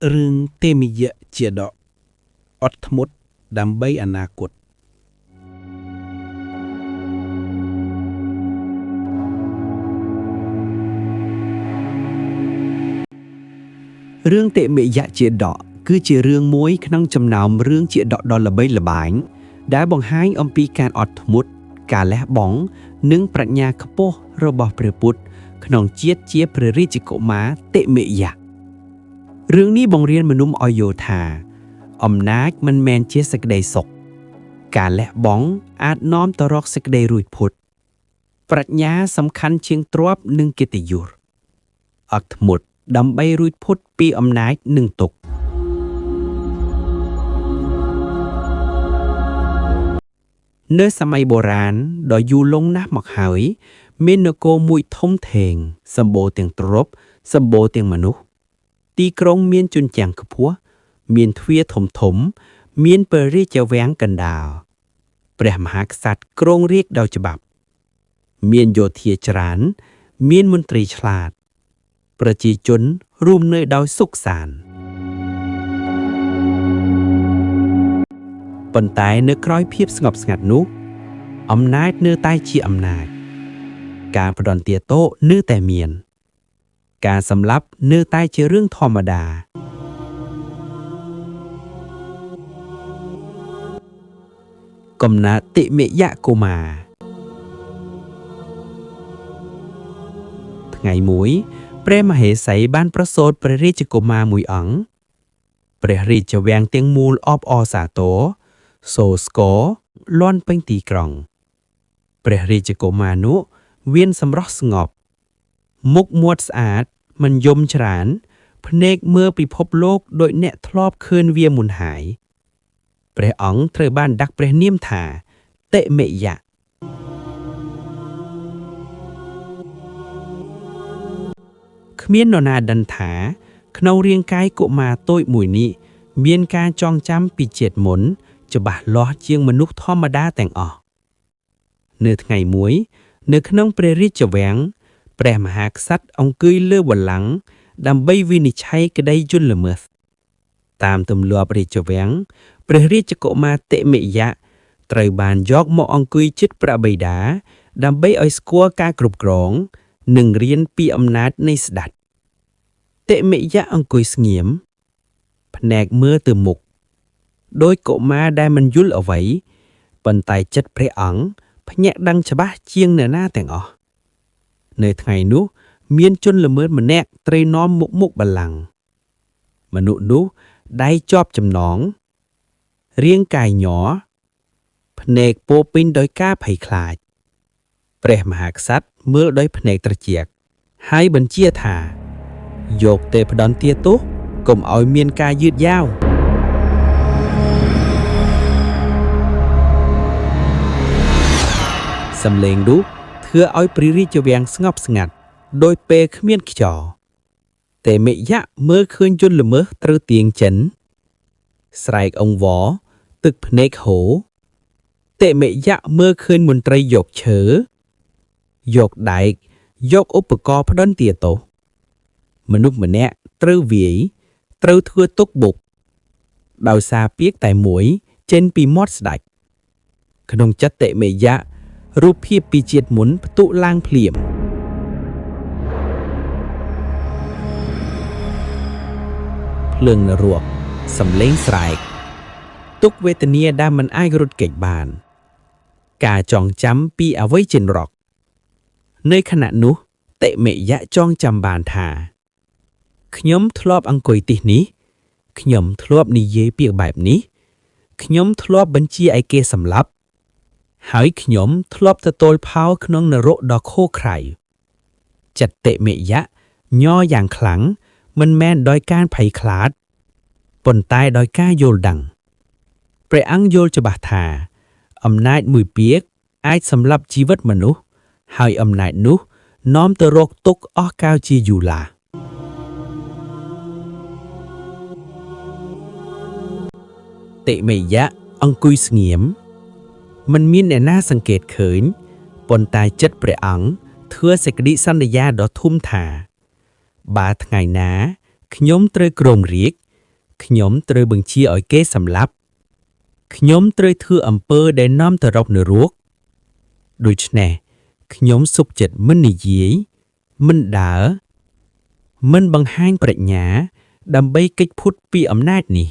រឿងទេមីយៈជាដកអត់ធ្មត់ដើម្បីអនាគតរឿងទេមិយៈជាដកគឺជារឿងមួយក្នុងចំណោមរឿងជាដកដ៏ល្បីល្បាញដែលបង្ហាញអំពីការអត់ធ្មត់ការលះបង់និងប្រាជ្ញាខ្ពស់របស់ព្រះពុទ្ធក្នុងជាតិជាព្រះរាជកុមារទេមិយៈរឿងនេះបង្រៀនមនុស្សឲ្យយល់ថាអំណាចមិនមែនជាសេចក្តីសុខការលះបង់អាចនាំទៅរកសេចក្តីរួចផុតប្រាជ្ញាសំខាន់ជាងទ្រព្យនិងកិត្តិយសអត់ធ្មត់ដើម្បីរួចផុតពីអំណាចនិងទុក្ខនៅសម័យបុរាណដ៏យូរលង់ណាស់មកហើយមាននគរមួយធំធេងសម្បូរទាំងទ្រព្យសម្បូរទាំងមនុស្សទីក្រុងមានជញ្ជាំងខ្ពស់មានទ្វារធំធំមានព្រះរាជវាំងកណ្ដាលព្រះមហាក្សត្រគ្រងរាជ្យដោយច្បាប់មានយោធាច្រើនមានមន្ត្រីឆ្លាតប្រជាជនរួមនៅដោយសុខសាន្តប៉ុន្តែនៅក្រោយភាពស្ងប់ស្ងាត់នោះអំណាចនៅតែជាអំណាចការផ្ដន់ទាទោសនៅតែមានការសម្លាប់នៅតែជារឿងធម្មតាកំណត់តិមិយកុមារថ្ងៃមួយព្រះមហេសីបានប្រសូតព្រះរាជកុមារមួយអង្គព្រះរាជវាំងទាំងមូលអបអរសាទរសូរស្គរលាន់ពេញទីក្រុងព្រះរាជកុមារនោះវានសម្រស់ស្ងប់មុខមាត់ស្អាតមិនយំច្រើនភ្នែកមើលពិភពលោកដូចអ្នកធ្លាប់ឃើញវាមុនហើយព្រះអង្គត្រូវបានដាក់ព្រះនាមថាតិមិយៈគ្មាននរណាដឹងថាក្នុងរាងកាយកុមារតូចមួយនេះមានការចងចាំពីជាតិមុនច្បាស់លាស់ជាងមនុស្សធម្មតាទាំងអស់នៅថ្ងៃមួយនៅក្នុងព្រះរាជវាំងព្រះមហាក្សត្រអង្គុយលើបល្ល័ង្កដើម្បីវិនិច្ឆ័យក្តីយល់ល្មើសតាមទម្លាប់រាជវាំងព្រះរាជកុមារតិមិយៈត្រូវបានយកមកអង្គុយជិតព្រះបិតាដើម្បីឲ្យស្គាល់ការគ្រប់គ្រងនិងរៀនពីអំណាចនៃស្ដេចតិមិយៈអង្គុយស្ងៀមភ្នែកមើលទៅមុខដោយកុមារដែលមិនយល់អ្វីប៉ុន្តែចិត្តព្រះអង្គភ្ញាក់ដឹងច្បាស់ជាងអ្នកណាទាំងអស់នៅថ្ងៃនោះមានជនល្មើសម្នាក់ត្រូវនាំមុខបល្ល័ង្កមនុស្សនោះដៃជាប់ចំណងរាងកាយញ័រភ្នែកពោពេញដោយការភ័យខ្លាចព្រះមហាក្សត្រមើលដោយភ្នែកត្រជាក់ហើយបញ្ជាថាយកទេផ្ដន់ទាទោសកុំឲ្យមានការយឺតយ៉ាវសំឡេងនោះធ្វើឲ្យព្រះរាជវាំងស្ងប់ស្ងាត់ដោយពេលគ្មានខ្យល់ទេមិយៈមើលឃើញជនល្មើសត្រូវទាងចិនស្រែកអង្វរទឹកភ្នែកហូរទេមិយៈមើលឃើញមន្ត្រីយកឈើយកដែកយកឧបករណ៍ផ្ដន់ទាទោសមនុស្សម្នាក់ត្រូវវាយត្រូវធ្វើទុកបុកដោយសារពាក្យតែមួយចេញពីមាត់ស្ដេចក្នុងចិត្តតិមិយៈរូបភាពពីជាតិមុនផ្ទុះឡើងភ្លាមភ្លើងនរកសំឡេងស្រែកទុក្ខវេទនាដែលមិនអាចរត់គេចបានការចងចាំពីអវ័យចិនរកនៅខណៈនោះតិមិយៈចងចាំបានថាខ្ញុំធ្លាប់អង្គុយទីនេះខ្ញុំធ្លាប់និយាយពាក្យបែបនេះខ្ញុំធ្លាប់បញ្ជាឲ្យគេសម្លាប់ហើយខ្ញុំធ្លាប់ទទួលផលក្នុងនរកដ៏ខូក្រៃចិត្តតិមិយៈញ័រយ៉ាងខ្លាំងមិនមែនដោយការភ័យខ្លាចប៉ុន្តែដោយការយល់ដឹងព្រះអង្គយល់ច្បាស់ថាអំណាចមួយពាក្យអាចសម្លាប់ជីវិតមនុស្សហើយអំណាចនោះនាំទៅរកទុក្ខអស់កលជាយូរឡាតិមិយៈអង្គុយស្ងៀមមិនមានអ្នកណាសង្កេតឃើញប៉ុន្តែចិត្តព្រះអង្គធ្វើសេចក្តីសន្យាដ៏ធំថាបើថ្ងៃណាខ្ញុំត្រូវគ្រងរាជ្យ ខ្ញុំត្រូវបញ្ជាឲ្យគេសម្លាប់ខ្ញុំត្រូវធ្វើអំពើដែលនាំទៅរកនរកដូច្នេះខ្ញុំសុខចិត្តមិននិយាយមិនដើរមិនបង្ហាញប្រាជ្ញាដើម្បីគេចផុតពីអំណាចនេះ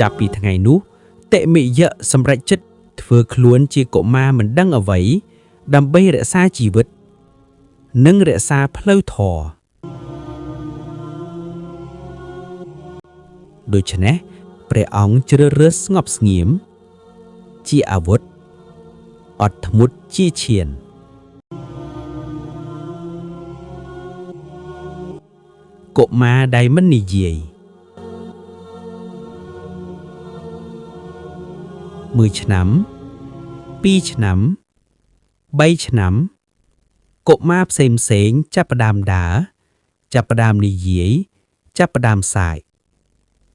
ចាប់ពីថ្ងៃនោះតិមិយៈសម្រេចចិត្តធ្វើខ្លួនជាកុមារមិនដឹងអ្វីដើម្បីរក្សាជីវិតនិងរក្សាផ្លូវធម៌ដូច្នេះព្រះអង្គជ្រើសរើសស្ងប់ស្ងៀមជាអាវុធអត់ធ្មត់ជាឈានកុមារដែលមិននិយាយ1 ឆ្នាំ2 ឆ្នាំ3 ឆ្នាំកុមារផ្សេងចាប់ផ្ដើមដើរចាប់ផ្ដើមនិយាយចាប់ផ្ដើមសាយ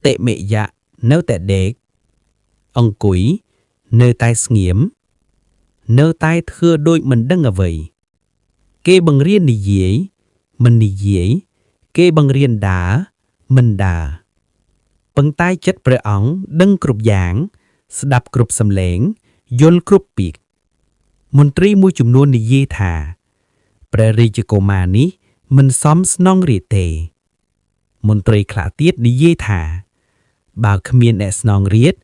តិមិយៈនៅតែដេកអង្គុយនៅតែស្ងៀមនៅតែធ្វើដូចមិនដឹងអ្វីគេបង្រៀននិយាយមិននិយាយគេបង្រៀនដើរមិនដើរប៉ុន្តែចិត្តព្រះអង្គដឹងគ្រប់យ៉ាងស្ដាប់គ្រប់សំឡេងយល់គ្រប់ពីកមន្ត្រីមួយចំនួននិយាយថាព្រះរាជកុមារនេះមិនសមស្នងរាជទេមន្ត្រីខ្លះទៀតនិយាយថាបើគ្មានអ្នកស្នងរាជ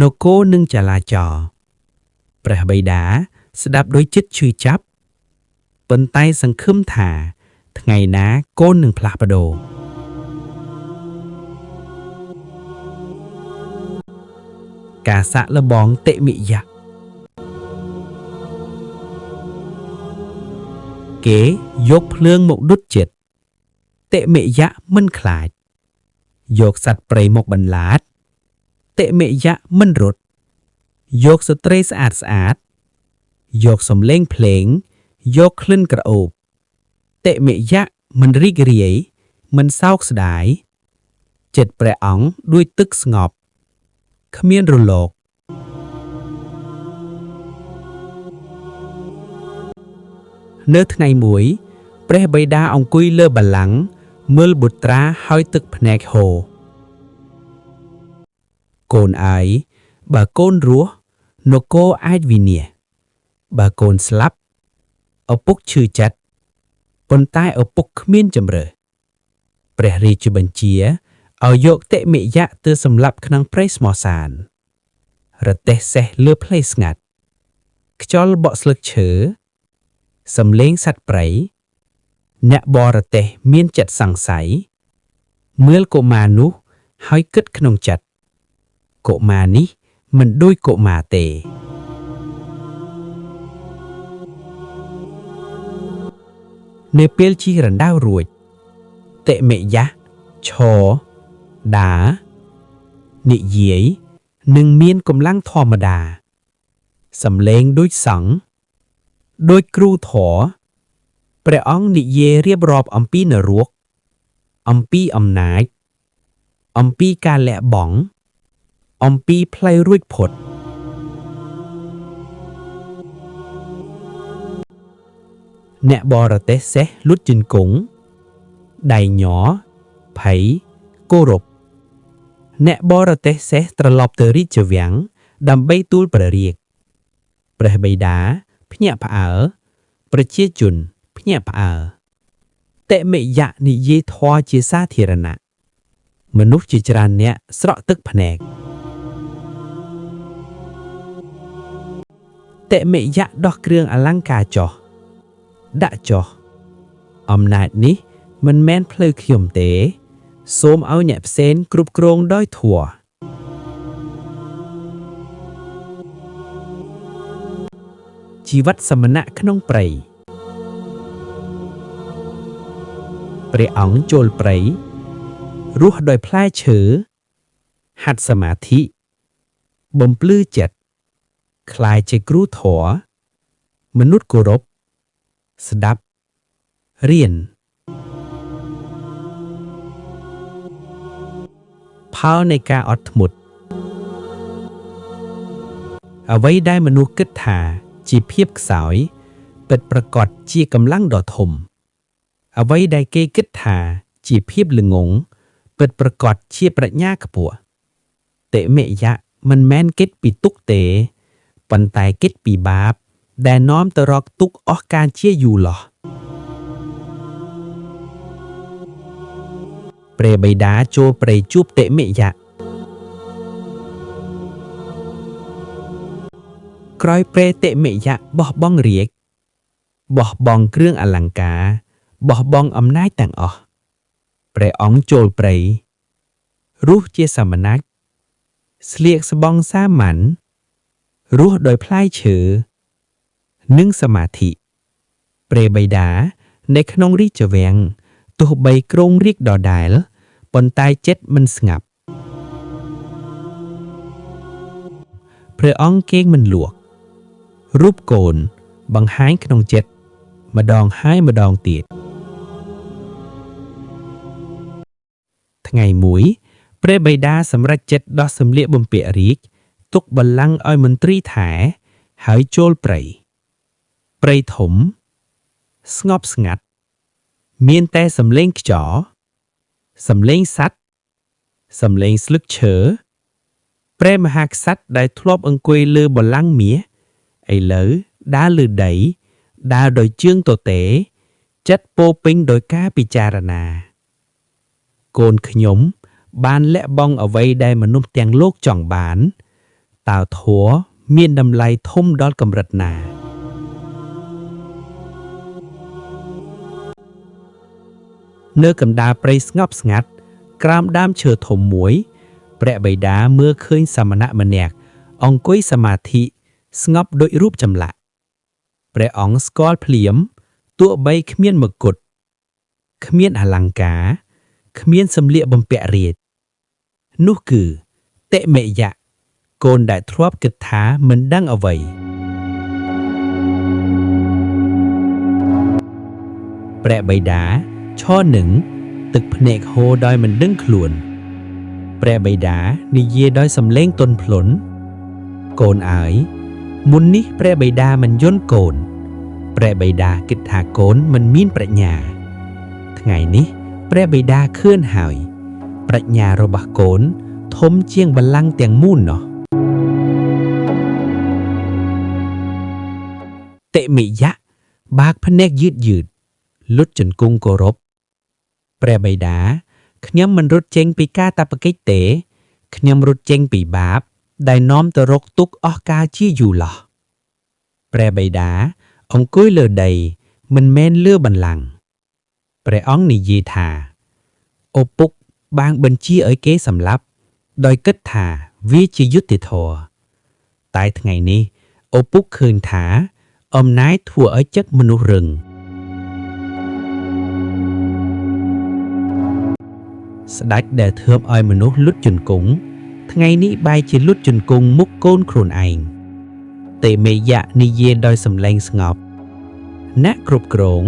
នគរនឹងចលាចលព្រះបិតាស្ដាប់ដោយចិត្តឈឺចាប់ប៉ុន្តែសង្ឃឹមថាថ្ងៃណាកូននឹងផ្លាស់ប្ដូរការសាក់លបងតិមិយៈគេយកភ្លើងមកដុតចិត្តតិមិយៈមិនខ្លាចយកសត្វព្រៃមកបន្លាចតិមិយៈមិនរត់យកស្ត្រីស្អាតយកសំឡេងភ្លេងយកក្លិនក្រអូបតិមិយៈមិនរីករាយមិនសោកស្ដាយចិត្តព្រះអង្គដូចទឹកស្ងប់គ្មានរលកនៅថ្ងៃមួយព្រះបិតាអង្គុយលើបល្ល័ង្កមើលបុត្រាហើយទឹកភ្នែកហូរកូនអើយបើកូនរស់នគរអាចវិនាសបើកូនស្លាប់ឪពុកឈឺចិត្តប៉ុន្តែឪពុកគ្មានជម្រើសព្រះរាជបញ្ជាឲ្យយកតិមិយៈទៅសម្លាប់ក្នុងព្រៃស្មសានរទេះសេះលើផ្លូវស្ងាត់ខ្យល់បក់ស្លឹកឈើសំឡេងសត្វព្រៃអ្នកបរទេះមានចិត្តសង្ស័យមើលកុមារនោះហើយគិតក្នុងចិត្តកុមារនេះមិនដូចកុមារទេនៅពេលជិះរណ្ដៅរួចតិមិយៈឈរដើរនិយាយនិងមានកម្លាំងធម្មតាសំឡេងដូចសង្ឃដូចគ្រូធម៌ព្រះអង្គនិយាយរៀបរាប់អំពីនរកអំពីអំណាចអំពីការលះបង់អំពីផ្លូវរួចផុតអ្នកបរទេះសេះលុតជង្គង់ដៃញ័រភ័យគោរពអ្នកបរទេះសេះត្រឡប់ទៅរាជវាំងដើម្បីទូលព្រះរាជព្រះបិតាភ្ញាក់ផ្អើលប្រជាជនភ្ញាក់ផ្អើលតិមិយៈនិយាយធម៌ជាសាធារណៈមនុស្សជាច្រើនអ្នកស្រក់ទឹកភ្នែកតិមិយៈដោះគ្រឿងអលង្ការចុះដាក់ចុះអំណាចនេះមិនមែនផ្លូវខ្ញុំទេសូមឲ្យអ្នកផ្សេងគ្រប់គ្រងដោយធម៌ជីវិតសមណៈក្នុងព្រៃព្រះអង្គចូលព្រៃរស់ដោយផ្លែឈើហាត់សមាធិបំភ្លឺចិត្តខ្លាយជាគ្រូធម៌មនុស្សគោរពស្ដាប់រៀនផលនៃការអត់ធ្មត់អ្វីដែលមនុស្សគិតថាជាភាពខ្សោយពិតប្រាកដជាកម្លាំងដ៏ធំអ្វីដែលគេគិតថា ជាភាពល្ងងពិតប្រកបជាប្រាជ្ញាខ្ពស់តិមេយៈមិនមែនគិតពីទុក្ខទេប៉ុន្តែគិតពីបាបដែលនាំទៅរកទុក្ខអស់ការជាយូរឡោះព្រះបិតាចូលព្រៃជួបតិមេយៈក្រោយព្រះតិមេយៈបោះបង់រាជបោះបង់គ្រឿងអលង្ការបោះបង់អំណាចទាំងអស់ព្រះអង្គចូលព្រៃរស់ជាសាមណេរស្លៀកស្បង់សាមញ្ញរស់ដោយផ្លែឈើនិងសមាធិព្រះបិតានៅក្នុងរាជវាំងទោះបីគ្រងរាជដដែលប៉ុន្តែចិត្តមិនស្ងាត់ព្រះអង្គគេងមិនលក់រូបកូនបង្ហាញក្នុងចិត្តម្ដងហើយម្ដងទៀតថ្ងៃមួយព្រះបិតាសម្រេចចិត្តដោះសម្លៀកបំពាក់រាជទុកបល្ល័ង្កឲ្យមន្ត្រីថែហើយចូលព្រៃធំស្ងប់ស្ងាត់មានតែសំឡេងខ្យល់សំឡេងសត្វសំឡេងស្លឹកឈើព្រះមហាក្សត្រដែលធ្លាប់អង្គុយលើបល្ល័ង្កមាសឥឡូវដើរលើដីដើរដោយជើងទទេចិត្តពោពេញដោយការពិចារណាកូនខ្ញុំបានលះបង់អ្វីដែលមនុស្សទាំងលោកចង់បានតើធម៌មានតម្លៃធំដល់កម្រិតណានៅកណ្ដាលព្រៃស្ងប់ស្ងាត់ក្រោមដើមឈើធំមួយព្រះបិតាមើលឃើញសាមណម្នាក់អង្គុយសមាធិស្ងប់ដូចរូបចម្លាក់ព្រះអង្គស្គាល់ភ្លាមទោះបីគ្មានមកុដគ្មានអលង្ការគ្មានសម្លៀកបំពាក់រាជនោះគឺតិមេយៈកូនដែលធ្លាប់គិតថាមិនដឹងអ្វីព្រះបិតាឈរនឹងទឹកភ្នែកហូរដោយមិនដឹងខ្លួនព្រះបិតានិយាយដោយសំឡេងទន់ភ្លន់កូនអើយមុននេះព្រះបិតាមិនយន់កូនព្រះបិតាគិតថាកូនមិនមានប្រាជ្ញាថ្ងៃនេះព្រះបិតាឃើញហើយប្រាជ្ញារបស់កូនធំជាងបល្ល័ង្កទាំងមូលនោះតិមេយៈបាកភ្នែកយឺតលុតជង្គង់គោរពព្រះបិតាខ្ញុំមិនរត់ចេញពីកាតព្វកិច្ចទេខ្ញុំរត់ចេញពីបាបដែលនាំទៅរកទុក្ខអស់កលជាយូរឡោះព្រះបិតាអង្គុយលើដីមិនមែនលើបល្ល័ង្កព្រះអង្គនិយាយថាឪពុកបានបញ្ជាឲ្យគេសម្លាប់ដោយគិតថាវាជាយុត្តិធម៌តែថ្ងៃនេះឪពុកឃើញថាអំណាចធ្វើឲ្យចិត្តមនុស្សរឹងស្ដេចដែលធ្វើឲ្យមនុស្សលុតជង្គង់ថ្ងៃនេះបែរជាលុតជង្គង់មុខកូនខ្លួនឯងតិមេយៈនិយាយដោយសំឡេងស្ងប់អ្នកគ្រប់គ្រង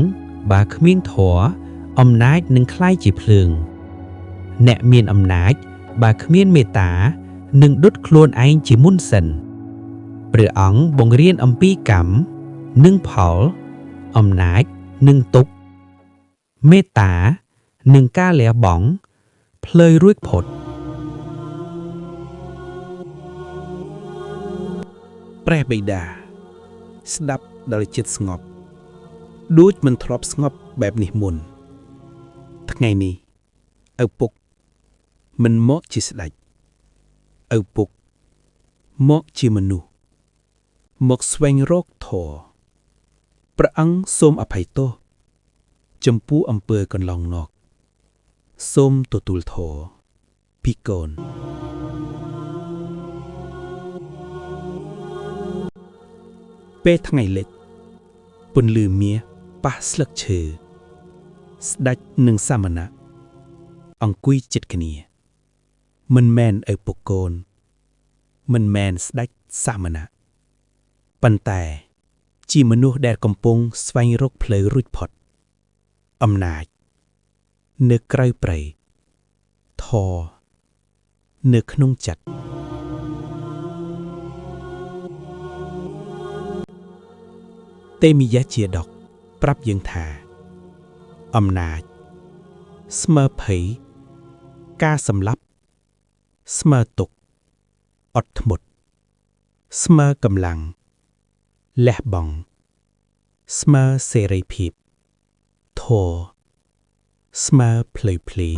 បើគ្មានធម៌អំណាចនឹងក្លាយជាភ្លើងអ្នកមានអំណាចបើគ្មានមេត្តានឹងដុតខ្លួនឯងជាមុនសិនព្រះអង្គបង្រៀនអំពីកម្មនិងផលអំណាចនិងទុក្ខមេត្តានិងការលះបង់ផ្លូវរួចផុតព្រះបិតាស្ដាប់ដោយចិត្តស្ងប់ដូចមិនធ្លាប់ស្ងប់បែបនេះមុនថ្ងៃនេះឪពុកមិនមកជាស្ដេចឪពុកមកជាមនុស្សមកស្វែងរកធម៌ព្រះអង្គសូមអភ័យទោសចំពោះអំពើកន្លងមកសូមទទួលធម៌ពីកូនពេលថ្ងៃលិចពន្លឺមាសប៉ះស្លឹកឈើស្ដេចនិងសាមណៈអង្គុយជិតគ្នាមិនមែនឪពុកកូនមិនមែនស្ដេចសាមណៈប៉ុន្តែជាមនុស្សដែលកំពុងស្វែងរកផ្លូវរួចផុតអំណាចនៅក្រៅព្រៃធម៌នៅក្នុងចិត្តទេមីយ៉ាជាដកប្រាប់យើងថាអំណាច ស្មើភ័យការសម្លាប់ស្មើទុកអត់ធ្មត់ស្មើកម្លាំងលះបង់ស្មើសេរីភាពធម៌ស្មើផ្លូវភ្លី